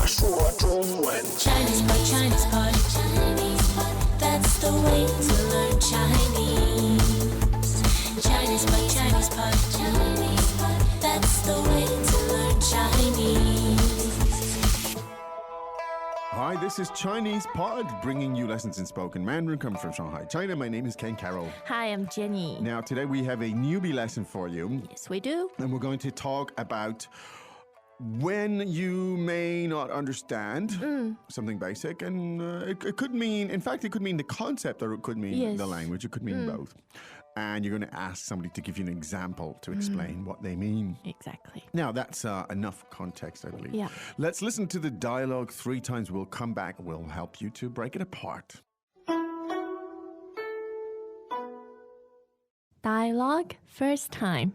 说中文。 Chinese pot, Chinese pot, Chinese pot. That's the way to learn Chinese. Chinese pot, Chinese pot, Chinese pot. That's the way to learn Chinese. Hi, this is Chinese Pod, bringing you lessons in spoken Mandarin coming from Shanghai, China. My name is Ken Carroll. Hi, I'm Jenny. Now, today we have a newbie lesson for you, Yes, we do. and we're going to talk about when you may not understand something basic, and it could mean, in fact, it could mean the concept, or it could mean Yes. the language. It could mean both. And you're going to ask somebody to give you an example to explain what they mean. Exactly. Now, that's enough context, I believe. Yeah. Let's listen to the dialogue 3 times. We'll come back. We'll help you to break it apart. Dialogue first time.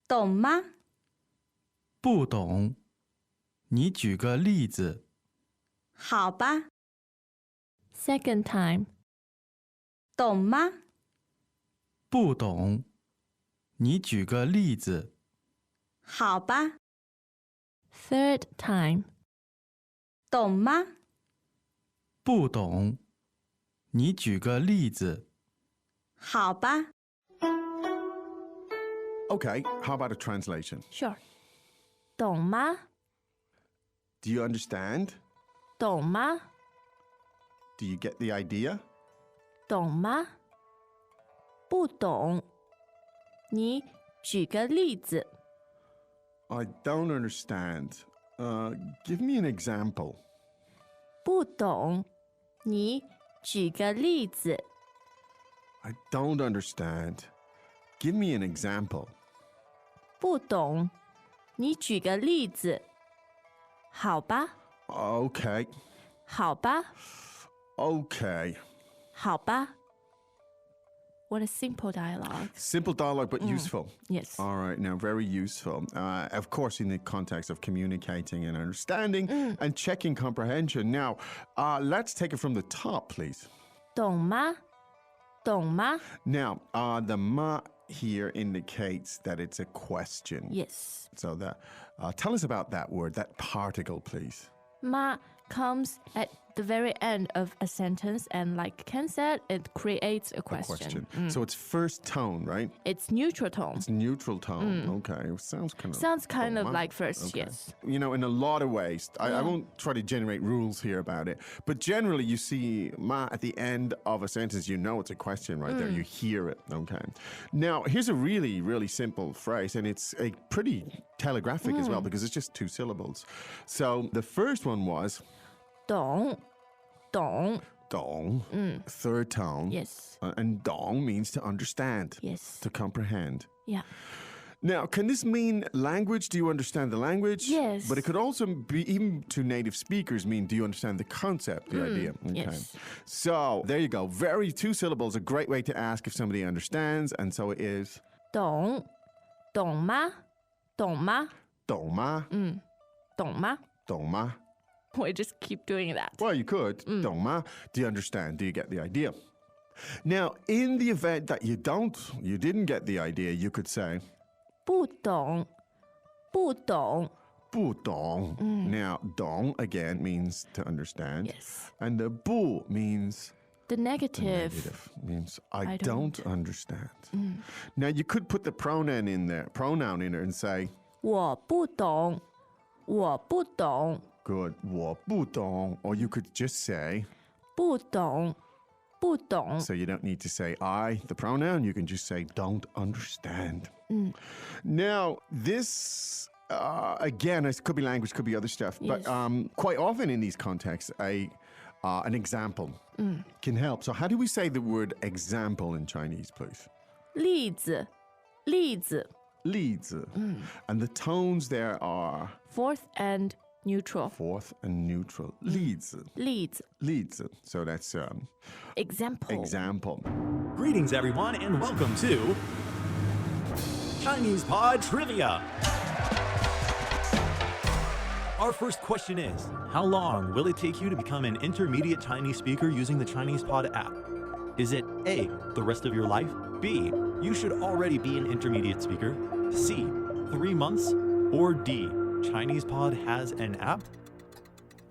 懂吗？不懂，你举个例子。好吧， Second time. 懂吗？不懂，你举个例子。好吧， Third time. 懂吗？不懂，你举个例子。好吧， Okay, how about a translation? Sure. 懂吗？ Do you understand? 懂吗？ Do you get the idea? 懂吗？不懂。你举个例子。 I don't understand. Give me an example. 不懂。你举个例子。 I don't understand. Give me an example. 不懂。你举个例子。好吧， Okay. 好吧， Okay. 好吧。What a simple dialogue. Simple dialogue, but useful. Yes. All right, now very useful. Of course, in the context of communicating and understanding and checking comprehension. Now, let's take it from the top, please. 懂吗？懂吗 Now, the ma here indicates that it's a question. Yes. So tell us about that word, that particle, please. Ma comes at the very end of a sentence, and like Ken said, it creates a question. So it's first tone, right? It's neutral tone. It's neutral tone. Okay, sounds kind of Sounds kind of ma. like first, Okay. yes. You know, in a lot of ways, I won't try to generate rules here about it, but generally you see ma at the end of a sentence, you know it's a question right there. You hear it, okay? Now, here's a really, really simple phrase, and it's a pretty telegraphic as well because it's just 2 syllables. So the first one was 懂，懂 dong, third tone. Yes. And dong means to understand, Yes. to comprehend. Yeah. Now, can this mean language? Do you understand the language? Yes. But it could also be, even to native speakers, mean do you understand the concept, the idea? yes. So there you go. Very 2 syllables, a great way to ask if somebody understands. And so it is 懂，懂吗？懂吗？ dong ma, 懂吗 dong ma. We just keep doing that. Well, you could. Dong ma. Do you understand? Do you get the idea? Now, in the event that you didn't get the idea, you could say 不懂，不懂 bu dong. Now, dong again means to understand. Yes. And the bu means The negative. negative. Means I I don't don't. understand. Now, you could put the pronoun in there and say 我不懂，我不懂， good, 我不懂, or you could just say 不懂，不懂。 so you don't need to say I, the pronoun. You can just say don't understand. Now, this, again, it could be language, could be other stuff. Yes. But quite often in these contexts, an example can help. So how do we say the word example in Chinese, please? 例子，例子。例子. And the tones there are Fourth and neutral. fourth and neutral. 例子,例子。例子. So that's Example. example. Greetings, everyone, and welcome to Chinese Pod Trivia. Our first question is, how long will it take you to become an intermediate Chinese speaker using the Chinese Pod app? Is it A, the rest of your life? B, you should already be an intermediate speaker? C, 3 months? Or D, Chinese Pod has an app?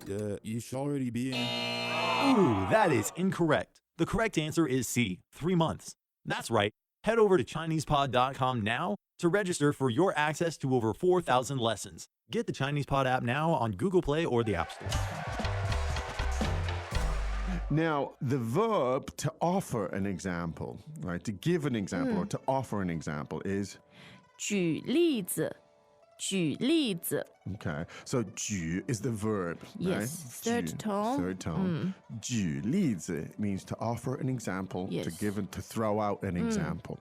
You should already be in. Ooh, that is incorrect. The correct answer is C, 3 months. That's right. Head over to ChinesePod.com now to register for your access to over 4,000 lessons. Get the ChinesePod app now on Google Play or the App Store. Now, the verb to offer an example, right, to give an example or to offer an example is, 举例子，举例子。 okay, so 举 is the verb, right? Yes, third 举 tone. Third tone. 举例子 means to offer an example, to Yes. give and to throw out an example.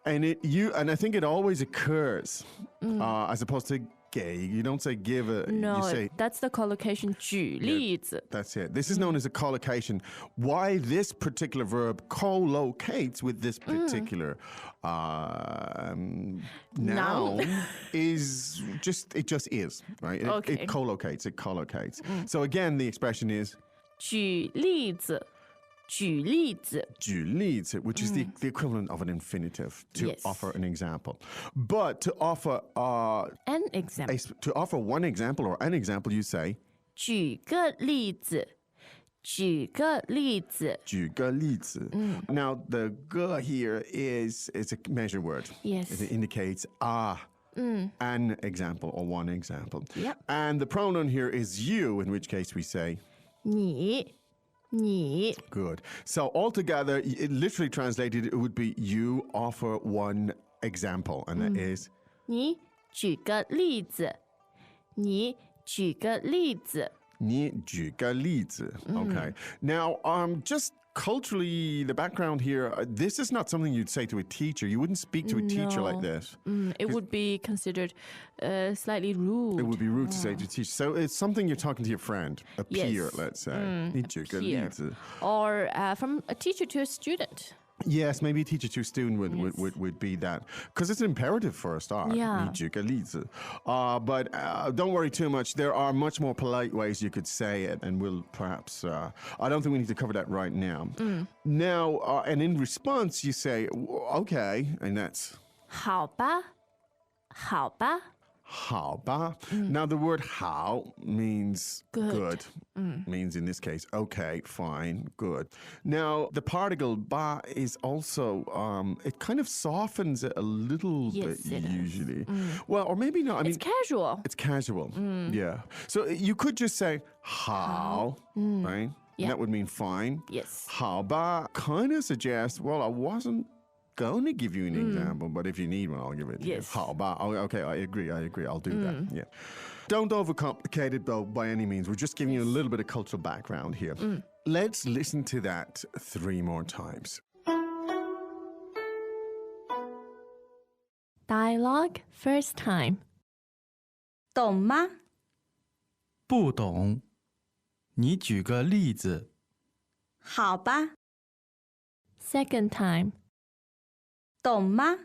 And I think it always occurs as opposed to 给. You don't say give a, No, you say that's the collocation 举例子。 that's it. This is known as a collocation. Why this particular verb co-locates with this particular noun is it just is, right? Okay. It co-locates, it collocates. So again, the expression is 举例子，举例子。举例子, which is the equivalent of an infinitive to Yes. offer an example. But to offer An example. to offer one example or an example, you say 举个例子，举个例子。举个例子. Now, the 个 here is a measure word. Yes. It indicates an example or one example. Yep. And the pronoun here is you, in which case we say 你，你。 good. So altogether, it literally translated, it would be you offer one example, and that is 你举个例子，你举个例子。你举个例子. Okay. Now, just culturally, the background here, this is not something you'd say to a teacher. You wouldn't speak to a teacher like No. this. It would be considered slightly rude. It would be rude to say to a teacher. So it's something you're talking to your friend, a peer, Yes. let's say. 你举个 peer. 例子. Or from a teacher to a student. Yes, maybe a teacher to a student would be that. Because it's an imperative for a start. Yeah. 你举个例子. But don't worry too much. There are much more polite ways you could say it. And we'll perhaps, I don't think we need to cover that right now. Now, and in response, you say, okay, and that's 好吧，好吧。好吧. Now, the word 好 means Good. Means in this case, okay, fine, good. Now, the particle ba is also, it kind of softens it a little Yes, bit it is. usually. Well, or maybe not. I mean, It's casual. it's casual. Yeah. So you could just say 好, right? Yeah. And that would mean fine. Yes. 好吧 kind of suggests, well, I wasn't going to give you an example, but if you need one, I'll give it to you. Yes. 好吧 okay, I agree. I'll do that. Yeah. Don't overcomplicate it, though, by any means. We're just giving you a little bit of cultural background here. Let's listen to that 3 more times. Dialogue first time. 懂吗？不懂，你举个例子。好吧， Second time. 懂吗？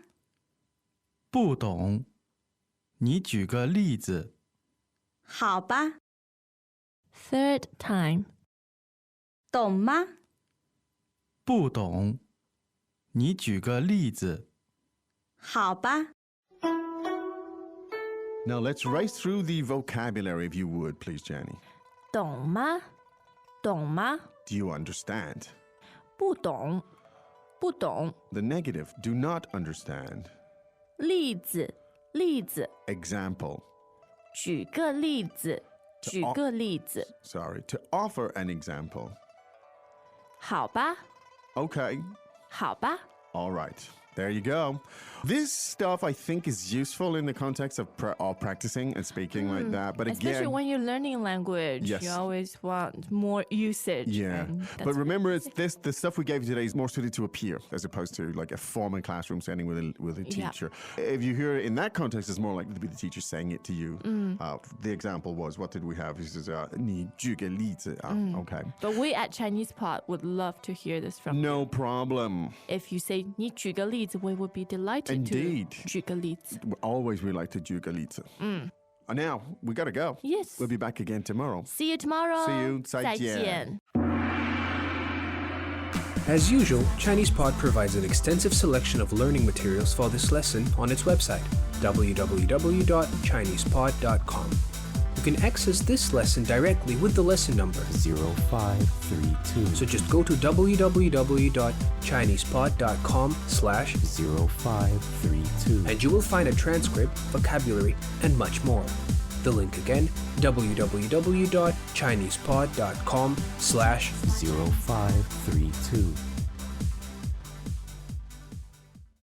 不懂，你举个例子。好吧， Third time. 懂吗？不懂，你举个例子。好吧， Now, let's race through the vocabulary, if you would, please, Jenny. 懂吗？懂吗？ Do you understand? 不懂，不懂。 The negative, do not understand. 例子，例子。 Example, 举个例子，举个例子。 sorry, to offer an example. 好吧， Okay, 好吧。 all right. There you go. This stuff, I think, is useful in the context of practicing and speaking like that. But Especially again, when you're learning language, Yes. you always want more usage. yeah. and But that's remember, it's the stuff we gave you today is more suited to a peer as opposed to like a formal classroom setting with a Yeah. teacher. If you hear it in that context, it's more likely to be the teacher saying it to you. The example was, what did we have? He says, 你举个例子. Okay. But we at Chinese Pod would love to hear this from No you. problem. If you say 你举个例子, we would be delighted Indeed. to 举个例子. Always we like to 举个例子. And now, we gotta go. Yes. We'll be back again tomorrow. See you tomorrow. See you. 再见. As usual, ChinesePod provides an extensive selection of learning materials for this lesson on its website, www.chinesepod.com. You can access this lesson directly with the lesson number 0532. So just go to www.chinesepod.com/0532 0532. and you will find a transcript, vocabulary, and much more. The link again, www.chinesepod.com/0532. 0532.